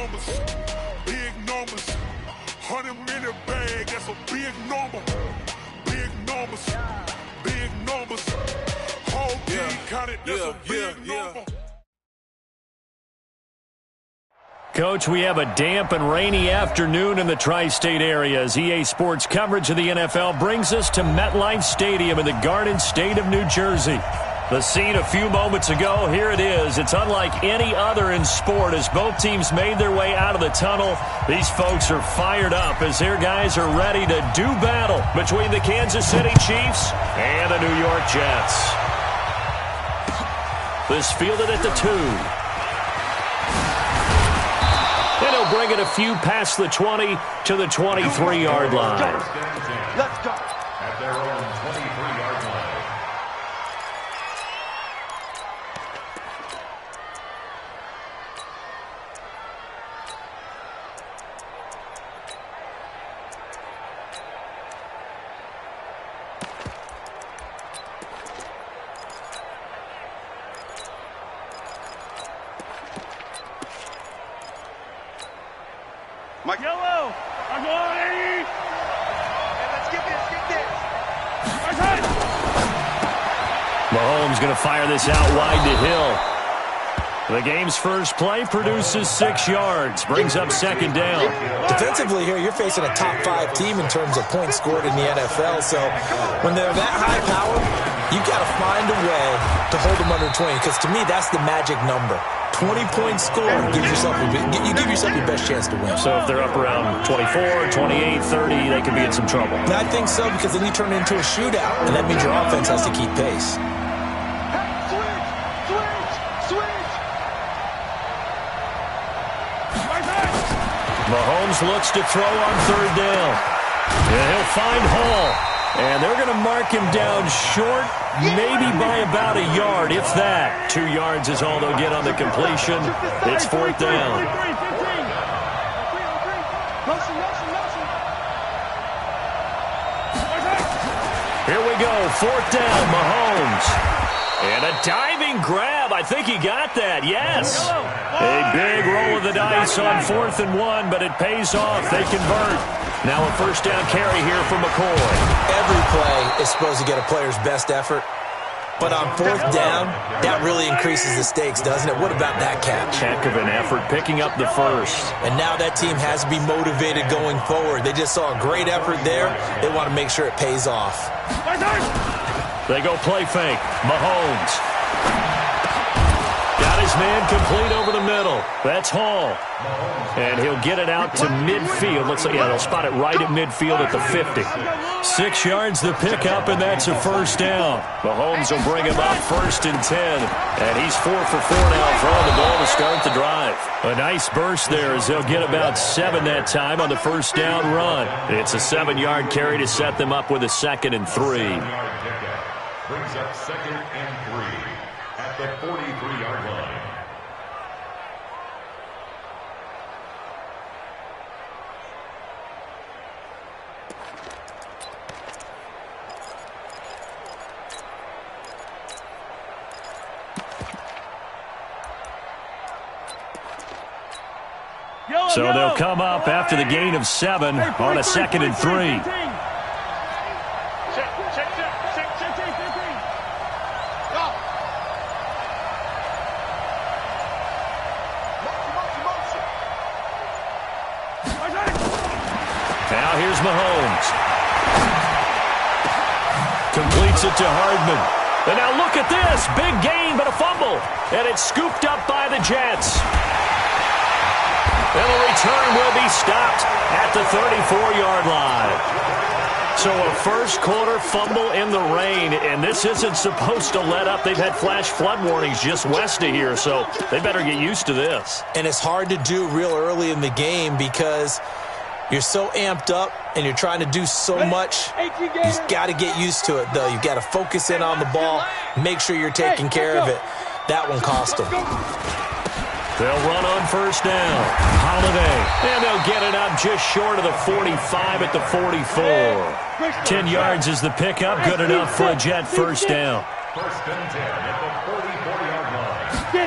numbers, big numbers. 100-minute bag, that's a big number. Big numbers, big numbers. Whole team counted, that's a big number. Coach, we have a damp and rainy afternoon in the tri-state area as EA Sports coverage of the NFL brings us to MetLife Stadium in the Garden State of New Jersey. The scene a few moments ago, here it is. It's unlike any other in sport as both teams made their way out of the tunnel. These folks are fired up as their guys are ready to do battle between the Kansas City Chiefs and the New York Jets. This fielded at the 2. And he'll bring it a few past the 20 to the 23-yard line. Let's go. At their own 23-yard line. Mike. Yellow. I'm going. Hey, let's get this. Mahomes going to fire this out wide to Hill. The game's first play produces 6 yards. Brings up second down. Defensively here, you're facing a top 5 team in terms of points scored in the NFL. So when they're that high power, you've got to find a way to hold them under 20. Because to me, that's the magic number. 20 points scored, you give yourself your best chance to win. So if they're up around 24, 28, 30, they could be in some trouble. And I think so, because then you turn it into a shootout, and that means your offense has to keep pace. Mahomes looks to throw on third down. And he'll find Hall. And they're going to mark him down short, maybe by about a yard, if that. 2 yards is all they'll get on the completion. It's fourth down. Here we go, fourth down, Mahomes. And a diving grab. I think he got that, yes. A big roll of the dice on 4th and 1, but it pays off. They convert. Now a first down carry here for McCoy. Every play is supposed to get a player's best effort. But on 4th down, that really increases the stakes, doesn't it? What about that catch? Heck of an effort, picking up the first. And now that team has to be motivated going forward. They just saw a great effort there. They want to make sure it pays off. They go play fake. Mahomes. Got his man complete over the middle. That's Hall. And he'll get it out to midfield. Looks like, yeah, they'll spot it right at midfield at the 50. 6 yards the pickup, and that's a first down. Mahomes will bring him up 1st and 10. And he's 4 for 4 now, throwing the ball to start the drive. A nice burst there as they'll get about 7 that time on the first down run. It's a 7-yard carry to set them up with a 2nd and 3. Brings up 2nd and 3 at the 43-yard line. So they'll come up after the gain of 7 on a 2nd and 3. Now here's Mahomes. Completes it to Hardman. And now look at this. Big gain, but a fumble. And it's scooped up by the Jets. And the return will be stopped at the 34-yard line. So a first-quarter fumble in the rain, and this isn't supposed to let up. They've had flash flood warnings just west of here, so they better get used to this. And it's hard to do real early in the game because you're so amped up and you're trying to do so much. You've got to get used to it, though. You've got to focus in on the ball, make sure you're taking care of it. That one cost them. They'll run on first down. Holiday. And they'll get it up just short of the 45 at the 44. 10 yards is the pickup. Good enough for a Jet first down. First and 10 at the 44-yard line.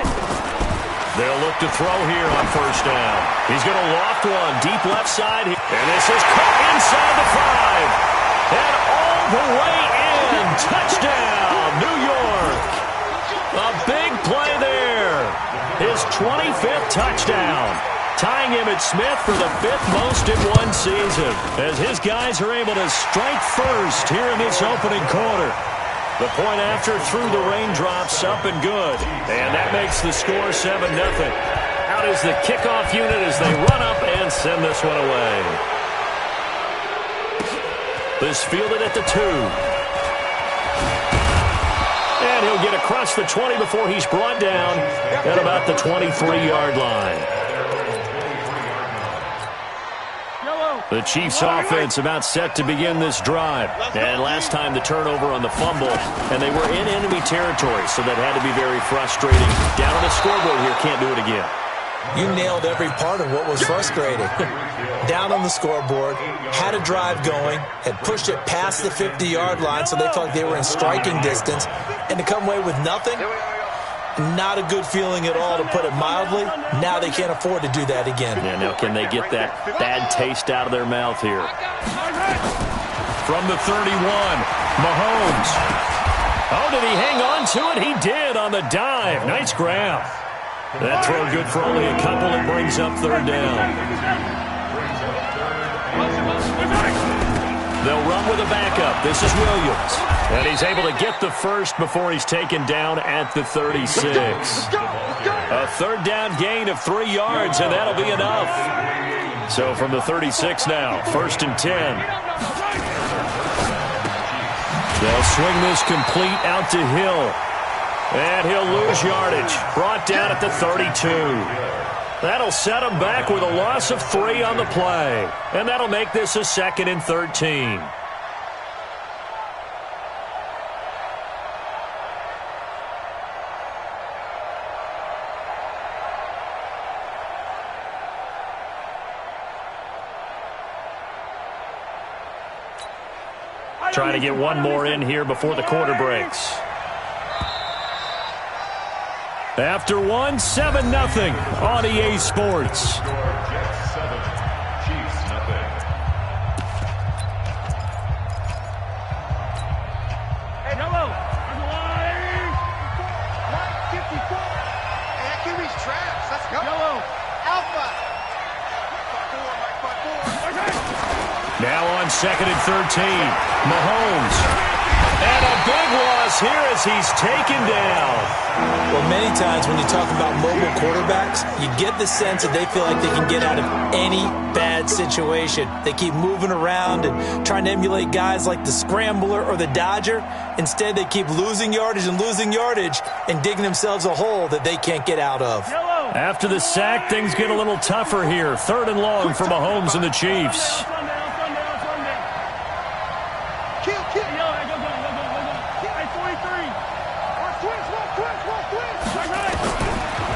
They'll look to throw here on first down. He's going to loft one deep left side. And this is caught inside the 5. And all the way in. Touchdown, New York. A big play there. His 25th touchdown. Tying him at Smith for the 5th most in one season. As his guys are able to strike first here in this opening quarter. The point after through the raindrops, up and good. And that makes the score 7-0. Out is the kickoff unit as they run up and send this one away. This fielded at the 2. And he'll get across the 20 before he's brought down at about the 23-yard line. The Chiefs offense about set to begin this drive. And last time the turnover on the fumble, and they were in enemy territory, so that had to be very frustrating. Down on the scoreboard here, can't do it again. You nailed every part of what was frustrating. Down on the scoreboard, had a drive going, had pushed it past the 50-yard line, so they felt like they were in striking distance, and to come away with nothing, not a good feeling at all, to put it mildly. Now they can't afford to do that again. Yeah, now can they get that bad taste out of their mouth here? From the 31, Mahomes. Oh, did he hang on to it? He did on the dive. Nice grab. That throw good for only a couple. It brings up third down. They'll run with a backup. This is Williams. And he's able to get the first before he's taken down at the 36. A third down gain of 3 yards, and that'll be enough. So from the 36 now, 1st and 10. They'll swing this complete out to Hill. And he'll lose yardage. Brought down at the 32. That'll set him back with a loss of 3 on the play. And that'll make this a 2nd and 13. Trying to get one more in here before the quarter breaks. After one, 7-0 on EA Sports. Jets 7, Chiefs nothing. Hey, hello. Line 54. And here he's traps. Let's go. Yellow. Alpha. Now on 2nd and 13, Mahomes. And a big loss here as he's taken down. Well, many times when you talk about mobile quarterbacks, you get the sense that they feel like they can get out of any bad situation. They keep moving around and trying to emulate guys like the Scrambler or the Dodger. Instead, they keep losing yardage and digging themselves a hole that they can't get out of. After the sack, things get a little tougher here. 3rd and long for Mahomes and the Chiefs.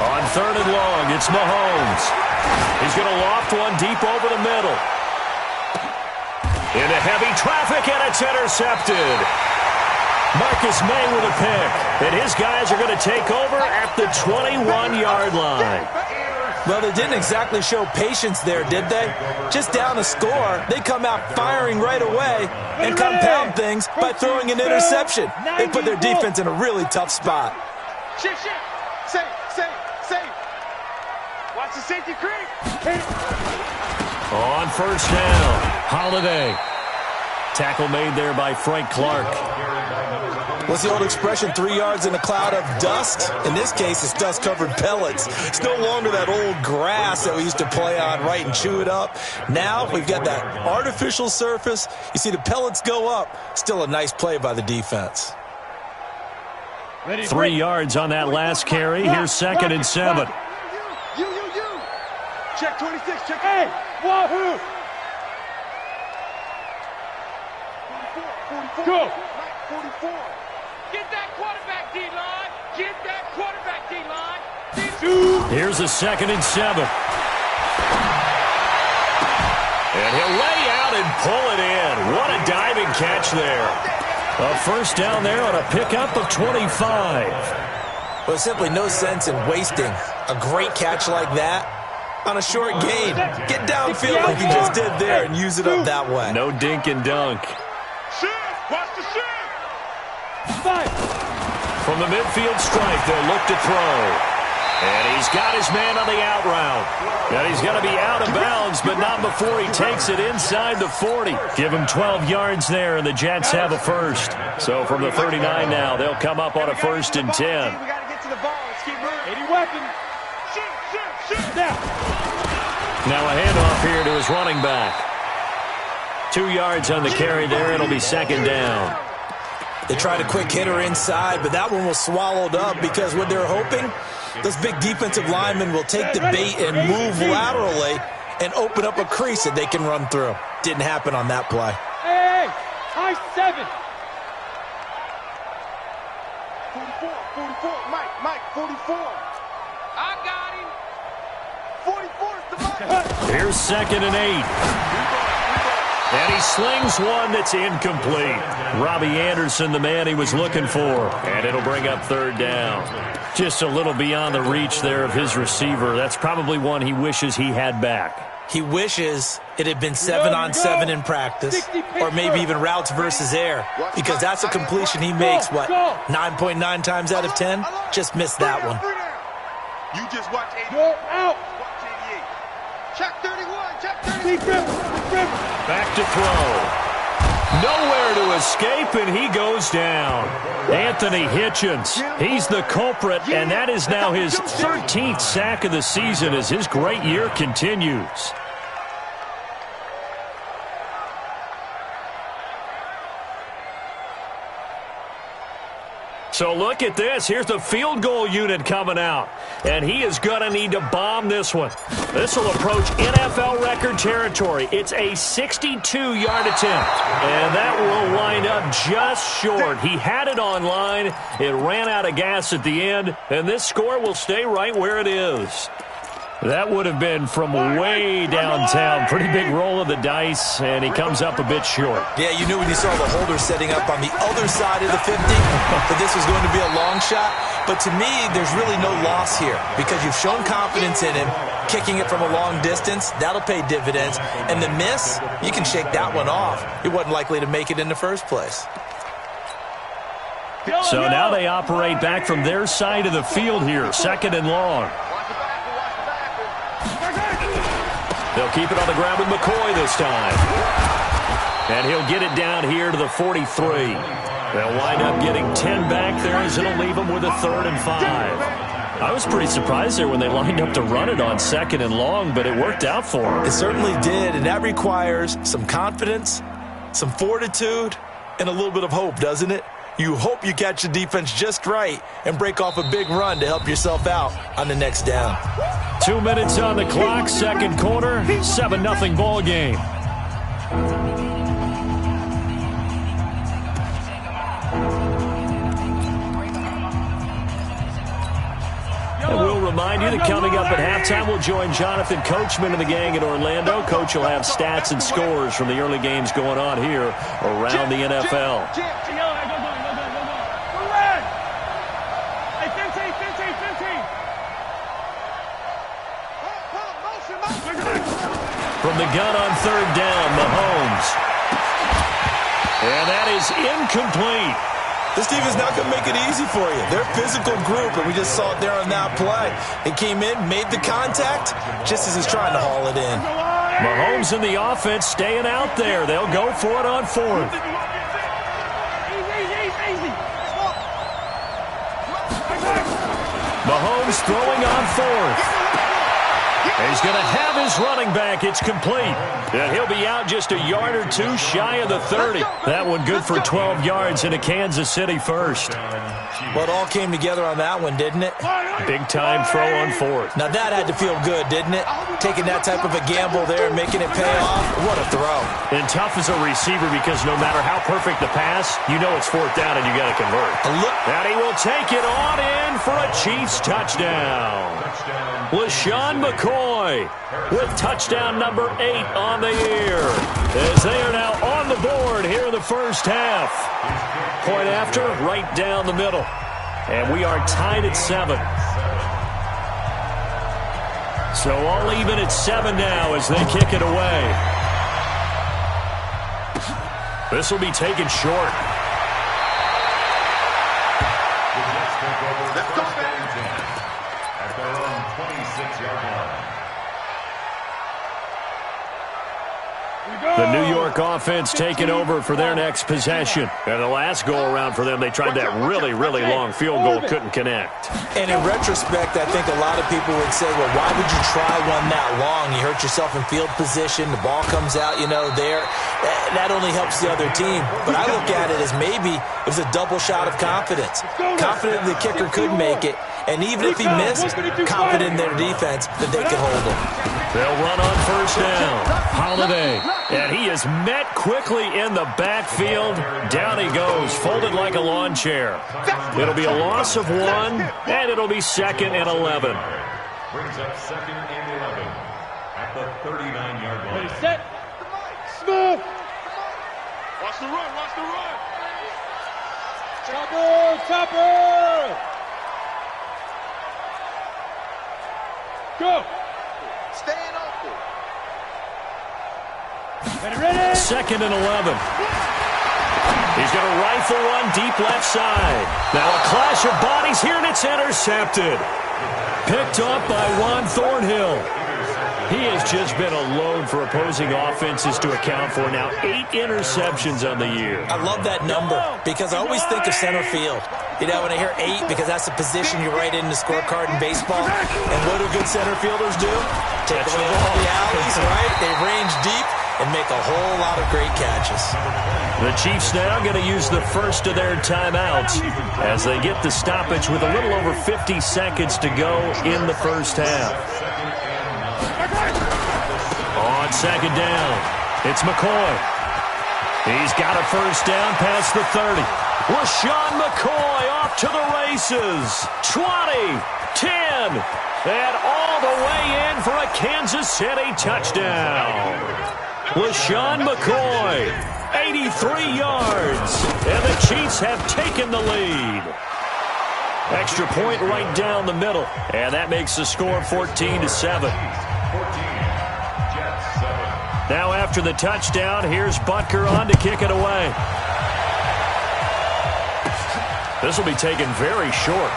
On 3rd and long, it's Mahomes. He's going to loft one deep over the middle. Into heavy traffic, and it's intercepted. Marcus May with a pick. And his guys are going to take over at the 21-yard line. Well, they didn't exactly show patience there, did they? Just down a score, they come out firing right away and compound things by throwing an interception. They put their defense in a really tough spot. Shit. Safe. Watch the safety creep. On first down, Holiday. Tackle made there by Frank Clark. What's the old expression, 3 yards in a cloud of dust? In this case, it's dust-covered pellets. It's no longer that old grass that we used to play on, right, and chew it up. Now we've got that artificial surface. You see the pellets go up. Still a nice play by the defense. 3 yards on that last carry. Here's 2nd and 7. You. Check 26, check. Hey, wahoo! 44. Go. 44. Get that quarterback, D-line. Get that quarterback, D-line. Here's a 2nd and 7. And he'll lay out and pull it in. What a diving catch there. A first down there on a pickup of 25. Well, simply no sense in wasting A great catch like that on a short gain. Get downfield like he just did there and use it up that way. No dink and dunk. Watch the shift. From the midfield stripe, they'll look to throw. And he's got his man on the out route. And he's going to be out of bounds, but not before he takes it inside the 40. Give him 12 yards there, and the Jets have a first. So from the 39 now, they'll come up on a 1st and 10. We got to get to the ball. Let's keep moving. Any weapon. Shoot. Now a handoff here to his running back. 2 yards on the carry there. It'll be 2nd down. They tried a quick hitter inside, but that one was swallowed up because what they're hoping, those big defensive linemen will take the bait and move laterally and open up a crease that they can run through. Didn't happen on that play. Hey, high 7. 44, Mike, 44. I got him. 44 is the Mike. Here's 2nd and 8. And he slings one that's incomplete. Robbie Anderson, the man he was looking for. And it'll bring up 3rd down. Just a little beyond the reach there of his receiver. That's probably one he wishes he had back. He wishes it had been 7-on-7 in practice, or maybe even routes versus air, because that's a completion he makes, 9.9 times out of 10? Just missed that one. You just watch 88. Go out. Watch 88. Check 31. Check 31. Back to throw. Nowhere to escape, and he goes down. Anthony Hitchens, he's the culprit, and that is now his 13th sack of the season as his great year continues. So look at this. Here's the field goal unit coming out. And he is going to need to bomb this one. This will approach NFL record territory. It's a 62-yard attempt. And that will wind up just short. He had it on line. It ran out of gas at the end. And this score will stay right where it is. That would have been from way downtown. Pretty big roll of the dice, and he comes up a bit short. Yeah, you knew when you saw the holder setting up on the other side of the 50 that this was going to be a long shot. But to me, there's really no loss here because you've shown confidence in him. Kicking it from a long distance, that'll pay dividends. And the miss, you can shake that one off. He wasn't likely to make it in the first place. So now they operate back from their side of the field here, 2nd and long. They'll keep it on the ground with McCoy this time. And he'll get it down here to the 43. They'll wind up getting 10 back there as it'll leave them with a 3rd and 5. I was pretty surprised there when they lined up to run it on 2nd and long, but it worked out for them. It certainly did, and that requires some confidence, some fortitude, and a little bit of hope, doesn't it? You hope you catch the defense just right and break off a big run to help yourself out on the next down. 2 minutes on the clock, 2nd quarter, 7-0 ball game. And we'll remind you that coming up at halftime, we'll join Jonathan Coachman and the gang in Orlando. Coach will have stats and scores from the early games going on here around the NFL. From the gun on 3rd down, Mahomes. And that is incomplete. This team is not going to make it easy for you. They're a physical group, and we just saw it there on that play. They came in, made the contact, just as he's trying to haul it in. Mahomes and the offense staying out there. They'll go for it on 4th. Mahomes throwing on 4th. He's going to have his running back. It's complete. And he'll be out just a yard or two shy of the 30. That one good for 12 yards in a Kansas City first. Well, it all came together on that one, didn't it? Big-time throw on 4th. Now, that had to feel good, didn't it? Taking that type of a gamble there and making it pay off. What a throw. And tough as a receiver because no matter how perfect the pass, you know it's 4th down and you got to convert. And he will take it on in for a Chiefs touchdown. LaShawn McCoy with touchdown number 8 on the year as they are now on the board here in the first half. Point after, right down the middle. And we are tied at 7. So all even at 7 now as they kick it away. This will be taken short. Let's go, at their own 26-yard line. The New York offense taking over for their next possession. And the last go-around for them, they tried that really, really long field goal, couldn't connect. And in retrospect, I think a lot of people would say, well, why would you try one that long? You hurt yourself in field position. The ball comes out, there. That only helps the other team. But I look at it as maybe it was a double shot of confidence. Confident the kicker could make it. And even if he missed, confident in their defense that they could hold him. They'll run on first down. Holiday. And he is met quickly in the backfield. Down he goes, folded like a lawn chair. It'll be a loss of 1, and it'll be 2nd and 11. Brings up 2nd and 11 at the 39-yard line. Ready, set. Smooth. Watch the run, watch the run. Chopper, chopper. Go. Staying open. Ready. 2nd and 11. He's going to rifle one deep left side. Now a clash of bodies here, and it's intercepted. Picked up by Juan Thornhill. He has just been a load for opposing offenses to account for. Now 8 interceptions on the year. I love that number because I always think of center field. When I hear 8, because that's the position you write in the scorecard in baseball. And what do good center fielders do? Take away all the alleys, right? They range deep and make a whole lot of great catches. The Chiefs now going to use the first of their timeouts as they get the stoppage with a little over 50 seconds to go in the first half. On 2nd down, it's McCoy. He's got a first down past the 30. LaShawn McCoy off to the races. 20, 10, and all the way in for a Kansas City touchdown. LaShawn McCoy, 83 yards, and the Chiefs have taken the lead. Extra point right down the middle, and that makes the score 14-7. Now after the touchdown, here's Butker on to kick it away. This will be taken very short.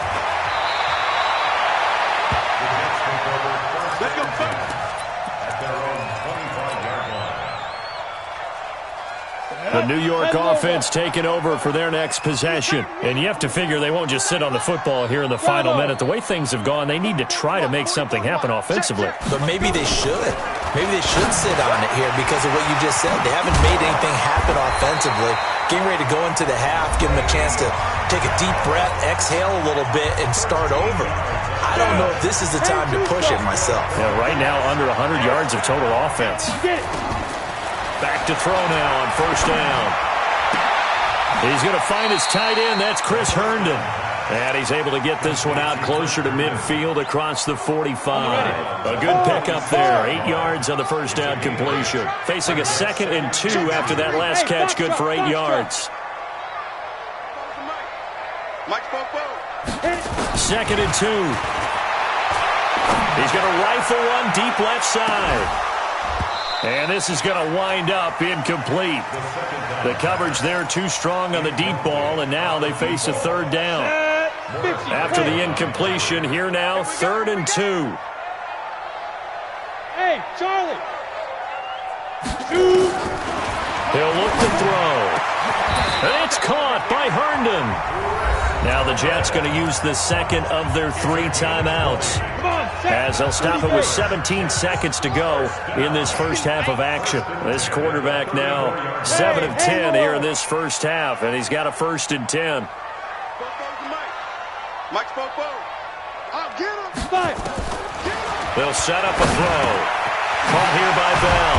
The New York offense taking over for their next possession. And you have to figure they won't just sit on the football here in the final minute. The way things have gone, they need to try to make something happen offensively. But maybe they should. Maybe they should sit on it here because of what you just said. They haven't made anything happen offensively. Getting ready to go into the half, give them a chance to take a deep breath, exhale a little bit, and start over. I don't know if this is the time to push it myself. Yeah, right now under 100 yards of total offense. Back to throw now on first down. He's going to find his tight end. That's Chris Herndon. And he's able to get this one out closer to midfield across the 45. A good pickup there. 8 yards on the first down completion. Facing a 2nd and 2 after that last catch. Good for 8 yards. 2nd and 2. He's going to rifle one deep left side. And this is going to wind up incomplete. The coverage there too strong on the deep ball, and now they face a 3rd down. After the incompletion, here now, 3rd and 2. Hey, Charlie. He'll look to throw. And it's caught by Herndon. Now the Jets going to use the 2nd of their 3 timeouts, as they'll stop it with 17 seconds to go in this first half of action. This quarterback now 7 of 10 here in this first half, and he's got a 1st and 10. They'll set up a throw. Caught here by Bell.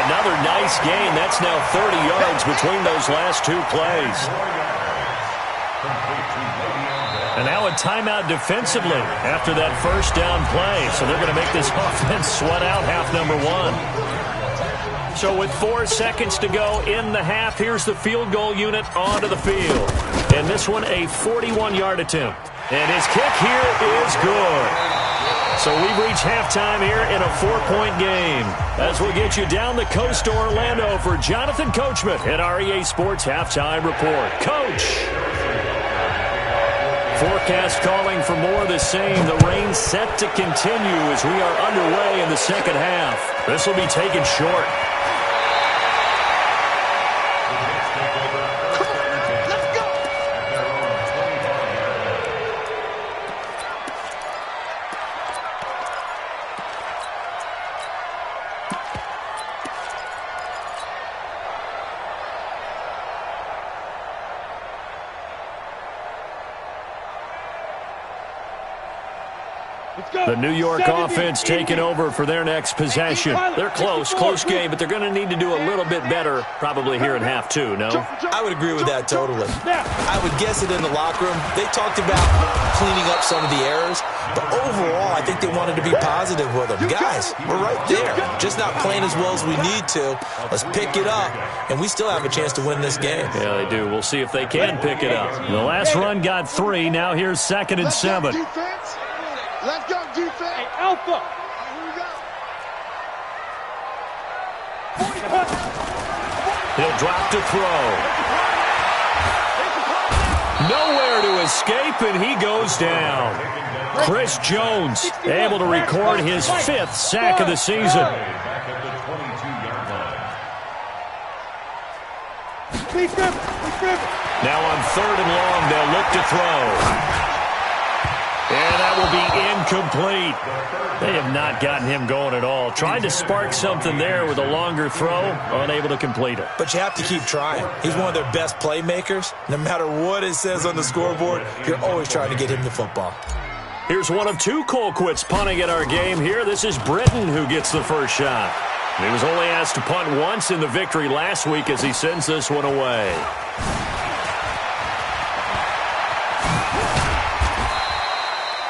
Another nice gain. That's now 30 yards between those last 2 plays. And now a timeout defensively after that first down play. So they're going to make this offense sweat out half number 1. So with 4 seconds to go in the half, here's the field goal unit onto the field. And this one a 41-yard attempt. And his kick here is good. So we've reached halftime here in a 4-point game. As we'll get you down the coast to Orlando for Jonathan Coachman at our EA Sports Halftime Report. Coach! Forecast calling for more of the same. The rain set to continue as we are underway in the second half. This will be taken short. The New York offense taking over for their next possession. They're close game, but they're going to need to do a little bit better probably here in half two, no? I would agree with that totally. I would guess it in the locker room. They talked about cleaning up some of the errors, but overall, I think they wanted to be positive with them. Guys, we're right there. Just not playing as well as we need to. Let's pick it up, and we still have a chance to win this game. Yeah, they do. We'll see if they can pick it up. The last run got 3. Now here's 2nd and 7. Let's go, defense. Hey, Alpha. Here we go. He'll drop to throw. Nowhere to escape, and he goes down. Chris Jones able to record his 5th sack of the season. Now on 3rd and long, they'll look to throw. And that will be incomplete. They have not gotten him going at all. Tried to spark something there with a longer throw, unable to complete it. But you have to keep trying. He's one of their best playmakers. No matter what it says on the scoreboard, you're always trying to get him the football. Here's one of 2 Colquitts punting at our game here. This is Britton who gets the first shot. He was only asked to punt once in the victory last week as he sends this one away.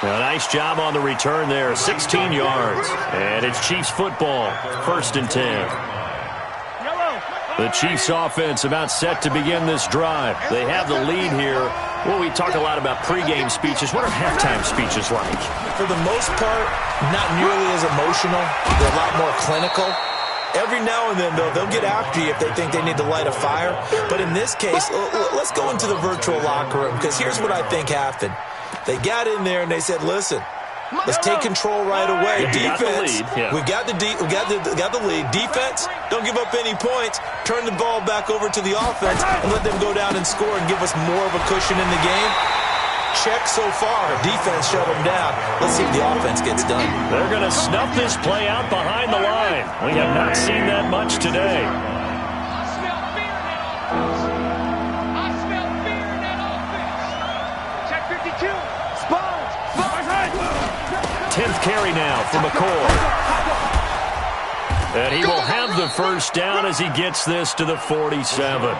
A nice job on the return there, 16 yards. And it's Chiefs football, 1st and 10. The Chiefs offense about set to begin this drive. They have the lead here. Well, we talk a lot about pregame speeches. What are halftime speeches like? For the most part, not nearly as emotional. They're a lot more clinical. Every now and then, though, they'll get after you if they think they need to light a fire. But in this case, let's go into the virtual locker room, because here's what I think happened. They got in there and they said, listen, let's take control right away. Defense, we've got the lead. Defense, don't give up any points. Turn the ball back over to the offense and let them go down and score and give us more of a cushion in the game. Check so far. Defense shut them down. Let's see if the offense gets done. They're going to snuff this play out behind the line. We have not seen that much today. I smell fear in that offense. I smell fear in that offense. Check 52. Spons. 10th carry now for McCoy. And he will have the first down as he gets this to the 47.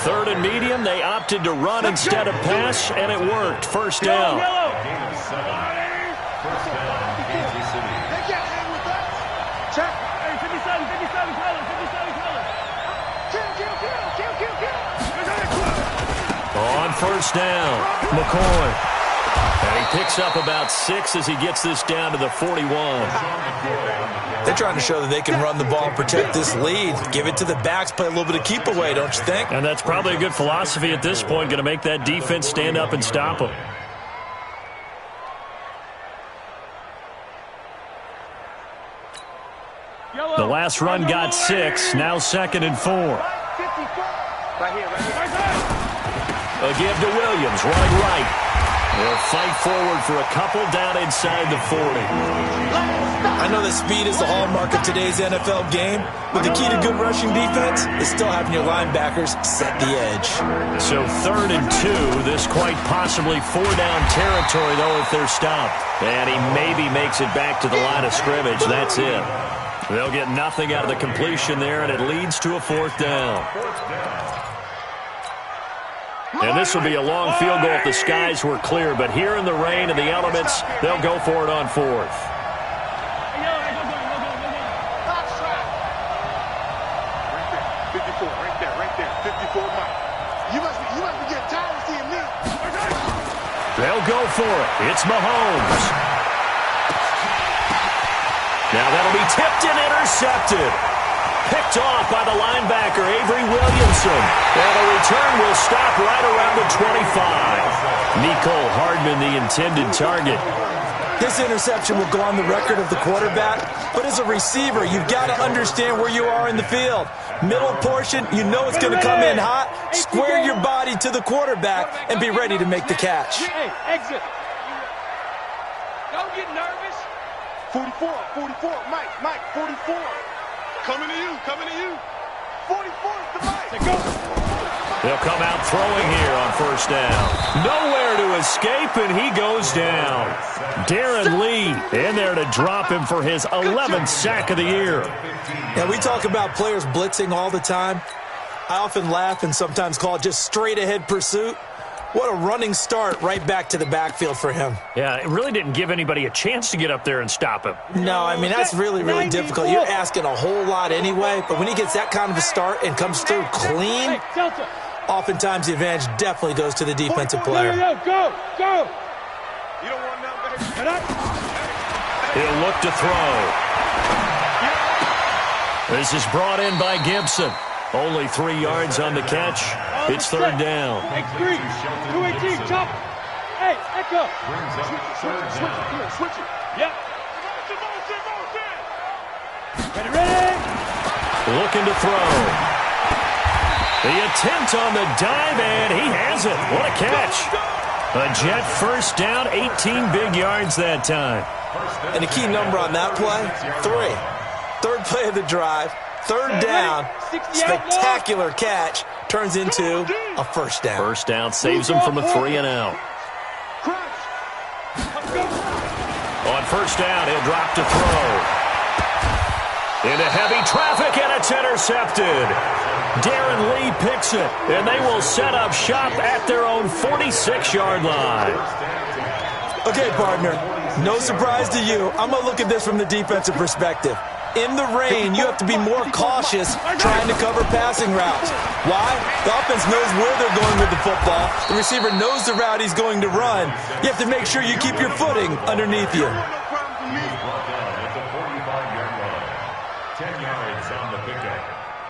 3rd and medium, they opted to run instead of pass, and it worked. First down. On first down, McCoy. And he picks up about 6 as he gets this down to the 41. They're trying to show that they can run the ball and protect this lead. Give it to the backs, play a little bit of keep away, don't you think? And that's probably a good philosophy at this point, going to make that defense stand up and stop them. The last run got 6, now 2nd and 4. Right here. A give to Williams, right. They'll fight forward for a couple down inside the 40. I know that speed is the hallmark of today's NFL game, but the key to good rushing defense is still having your linebackers set the edge. So 3rd and 2, this quite possibly 4-down territory, though, if they're stopped. And he maybe makes it back to the line of scrimmage. That's it. They'll get nothing out of the completion there, and it leads to a 4th down. And this will be a long field goal if the skies were clear, but here in the rain and the elements, they'll go for it on 4th. They'll go for it. It's Mahomes. Now that'll be tipped and intercepted. Picked off by the linebacker, Avery Williamson. And the return will stop right around the 25. Nicole Hardman, the intended target. This interception will go on the record of the quarterback, but as a receiver, you've got to understand where you are in the field. Middle portion, you know it's going to come in hot. Square your body to the quarterback and be ready to make the catch. Hey, exit. Don't get nervous. 44, Mike, 44. Coming to you. 44 is the Mike. Go. They'll come out throwing here on first down. Nowhere to escape, and he goes down. Darren Lee in there to drop him for his 11th sack of the year. Yeah, we talk about players blitzing all the time. I often laugh and sometimes call it just straight-ahead pursuit. What a running start right back to the backfield for him. Yeah, it really didn't give anybody a chance to get up there and stop him. No, I mean, that's really, really difficult. You're asking a whole lot anyway, but when he gets that kind of a start and comes through clean, oftentimes the advantage definitely goes to the defensive player. Go. You don't want nothing better. He'll look to throw. This is brought in by Gibson. Only 3 yards on the catch. It's third down. X3, 218, chop. Hey, Echo. Switch it. Yep. Ready. Looking to throw. The attempt on the dive, and he has it. What a catch. A Jet first down, 18 big yards that time. And the key number on that play, 3. Third play of the drive, third down, spectacular catch, turns into a first down. First down saves him from a 3-and-out. On first down, he'll drop to throw. Into heavy traffic, and it's intercepted. Darren Lee picks it, and they will set up shop at their own 46-yard line. Okay, partner, no surprise to you. I'm going to look at this from the defensive perspective. In the rain, you have to be more cautious trying to cover passing routes. Why? The offense knows where they're going with the football. The receiver knows the route he's going to run. You have to make sure you keep your footing underneath you. At the 45-yard line. 10 yards on the pickup.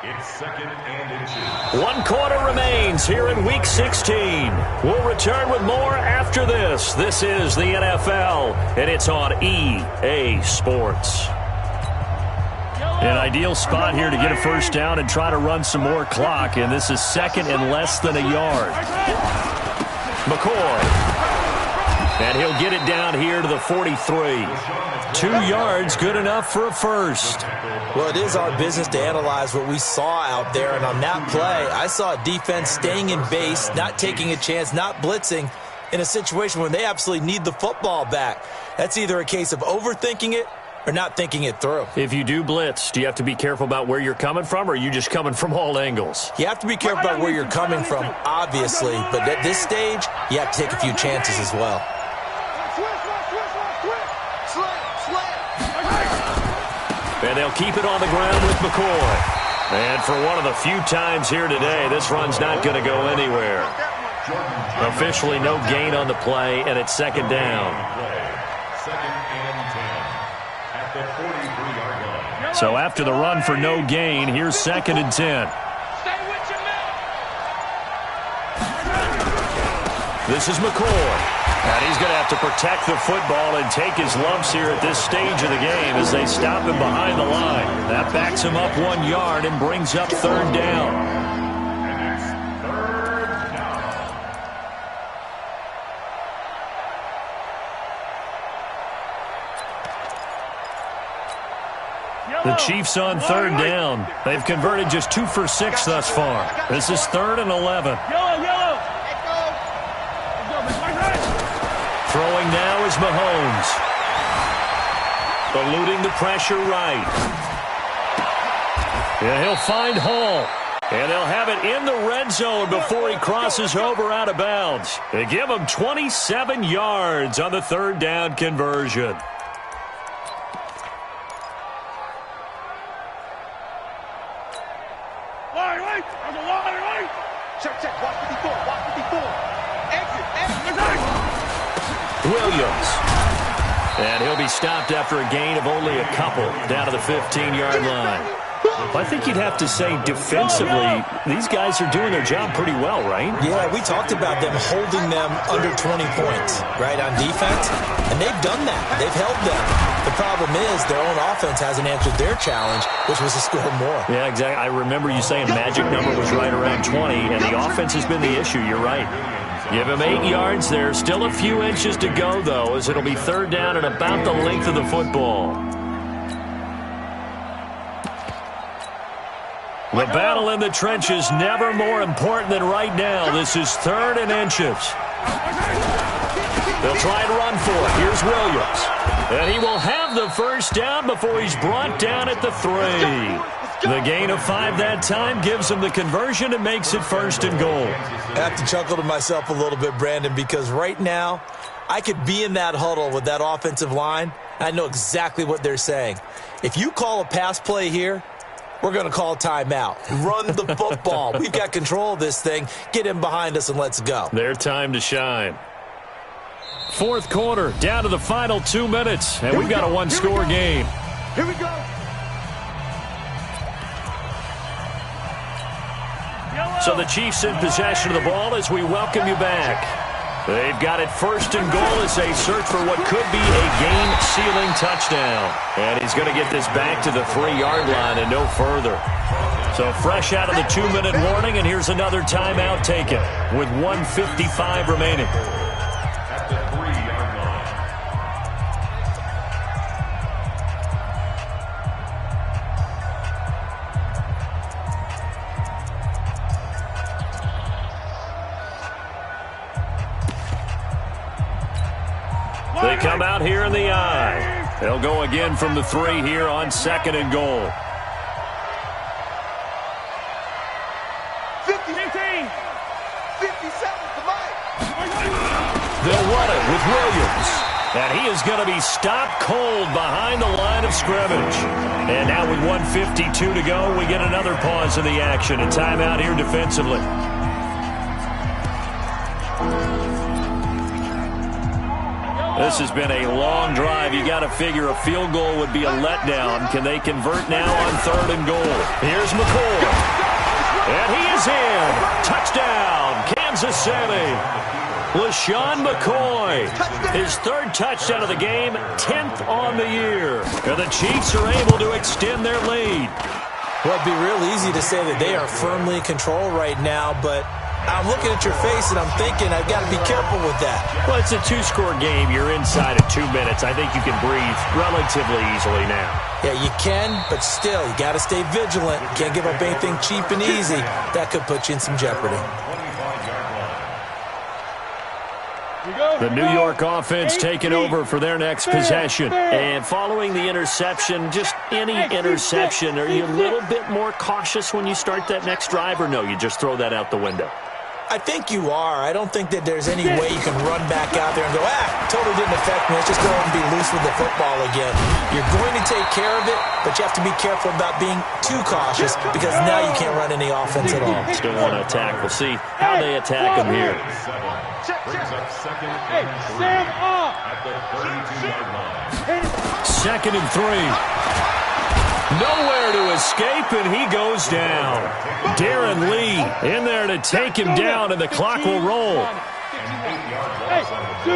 It's second and inches. 1 quarter remains here in Week 16. We'll return with more after this. This is the NFL, and it's on EA Sports. An ideal spot here to get a first down and try to run some more clock, and this is second and less than a yard. McCoy. And he'll get it down here to the 43. 2 yards, good enough for a first. Well, it is our business to analyze what we saw out there, and on that play, I saw a defense staying in base, not taking a chance, not blitzing, in a situation where they absolutely need the football back. That's either a case of overthinking it or not thinking it through. If you do blitz, do you have to be careful about where you're coming from, or are you just coming from all angles? You have to be careful about where you're coming from, obviously, but at this stage, you have to take a few chances as well. And they'll keep it on the ground with McCoy. And for one of the few times here today, this run's not going to go anywhere. Officially no gain on the play, and it's second down. Second and 10 at the 43-yard line. So after the run for no gain, here's second and 10. Stay with your man. This is McCoy. And he's going to have to protect the football and take his lumps here at this stage of the game as they stop him behind the line. That backs him up 1 yard and brings up third down. And it's third down. The Chiefs on third down. They've converted just 2 for 6 thus far. This is 3rd and 11. Yellow. Throwing now is Mahomes. Eluding the pressure right. Yeah, he'll find Hall. And they'll have it in the red zone before he crosses over out of bounds. They give him 27 yards on the third down conversion. Check. Watch 54. Exit. Williams. And he'll be stopped after a gain of only a couple down to the 15-yard line. I think you'd have to say defensively, these guys are doing their job pretty well, right? Yeah, we talked about them holding them under 20 points, right, on defense. And they've done that. They've held them. The problem is their own offense hasn't answered their challenge, which was to score more. Yeah, exactly. I remember you saying magic number was right around 20, and the offense has been the issue. You're right. Give him 8 yards there. Still a few inches to go, though, as it'll be third down and about the length of the football. The battle in the trenches never more important than right now. This is 3rd and inches. They'll try and run for it. Here's Williams. And he will have the first down before he's brought down at the 3. The gain of 5 that time gives him the conversion and makes it 1st and goal. I have to chuckle to myself a little bit, Brandon, because right now I could be in that huddle with that offensive line. I know exactly what they're saying. If you call a pass play here, we're going to call timeout. Run the football. We've got control of this thing. Get him behind us and let's go. Their time to shine. 4th quarter, down to the final 2 minutes, and we've got a one-score game. Here we go. So the Chiefs in possession of the ball as we welcome you back. They've got it 1st and goal as they search for what could be a game-sealing touchdown. And he's going to get this back to the 3-yard line and no further. So fresh out of the 2-minute warning, and here's another timeout taken with 1:55 remaining. At the 3-yard line. They come out here in the I. They'll go again from the 3 here on 2nd and goal. 50, 18, 57, come on. They'll run it with Williams. And he is going to be stopped cold behind the line of scrimmage. And now with 1:52 to go, we get another pause in the action. A timeout here defensively. This has been a long drive. You got to figure a field goal would be a letdown. Can they convert now on 3rd and goal? Here's McCoy. And he is in. Touchdown, Kansas City. LaShawn McCoy, his 3rd touchdown of the game, 10th on the year. And the Chiefs are able to extend their lead. Well, it'd be real easy to say that they are firmly in control right now, but I'm looking at your face and I'm thinking I've got to be careful with that. Well, it's a 2-score game. You're inside of 2 minutes. I think you can breathe relatively easily now. Yeah, you can, but still, you got to stay vigilant. You can't give up anything cheap and easy. That could put you in some jeopardy. The New York offense taking over for their next possession. And following the interception, just any interception, are you a little bit more cautious when you start that next drive, or no, you just throw that out the window? I think you are. I don't think that there's any way you can run back out there and go, totally didn't affect me. Let's just go and be loose with the football again. You're going to take care of it, but you have to be careful about being too cautious because now you can't run any offense at all. Still want to attack. We'll see how they attack him here. Hey, Sam up. At the 32-yard line. 2nd and 3. Nowhere to escape, and he goes down. Darren Lee in there to take him down, and the clock will roll. Hey, 2.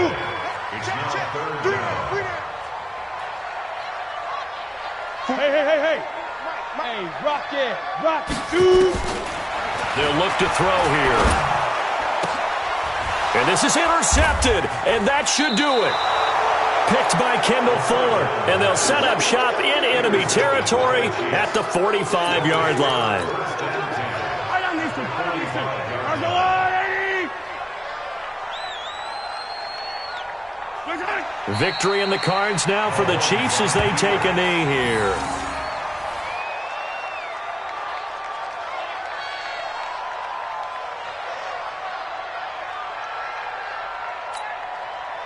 Hey. Hey, Rocket, 2. They'll look to throw here. And this is intercepted, and that should do it. Picked by Kendall Fuller, and they'll set up shop in enemy territory at the 45-yard line. Victory in the cards now for the Chiefs as they take a knee here.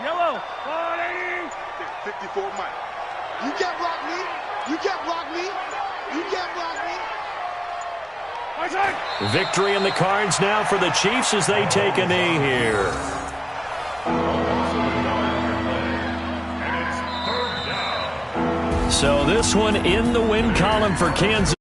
Yellow, 54 Mike. You can't block me. You can't block me. You can't block me. Victory in the cards now for the Chiefs as they take a knee here. And it's So this one in the win column for Kansas.